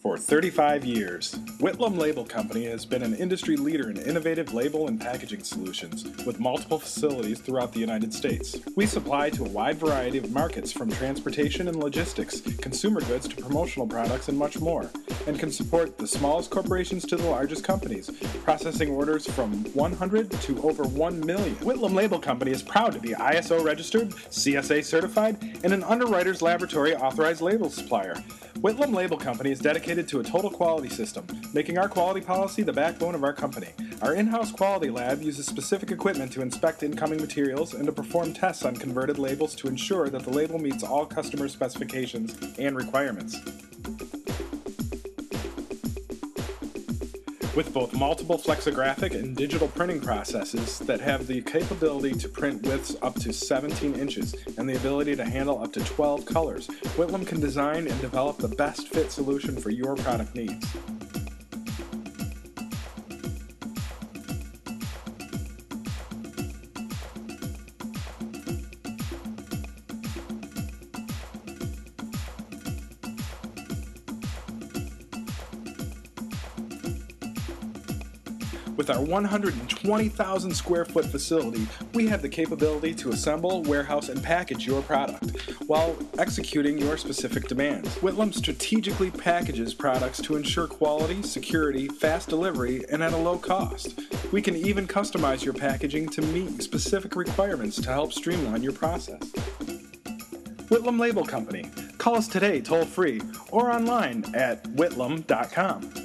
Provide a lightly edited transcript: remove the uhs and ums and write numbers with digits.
For 35 years, Whitlam Label Company has been an industry leader in innovative label and packaging solutions with multiple facilities throughout the United States. We supply to a wide variety of markets from transportation and logistics, consumer goods to promotional products and much more, and can support the smallest corporations to the largest companies, processing orders from 100 to over 1 million. Whitlam Label Company is proud to be ISO registered, CSA certified, and an Underwriters Laboratory authorized label supplier. Whitlam Label Company is dedicated to a total quality system, making our quality policy the backbone of our company. Our in-house quality lab uses specific equipment to inspect incoming materials and to perform tests on converted labels to ensure that the label meets all customer specifications and requirements. With both multiple flexographic and digital printing processes that have the capability to print widths up to 17 inches and the ability to handle up to 12 colors, Whitlam can design and develop the best fit solution for your product needs. With our 120,000 square foot facility, we have the capability to assemble, warehouse, and package your product while executing your specific demands. Whitlam strategically packages products to ensure quality, security, fast delivery, and at a low cost. We can even customize your packaging to meet specific requirements to help streamline your process. Whitlam Label Company. Call us today toll-free or online at whitlam.com.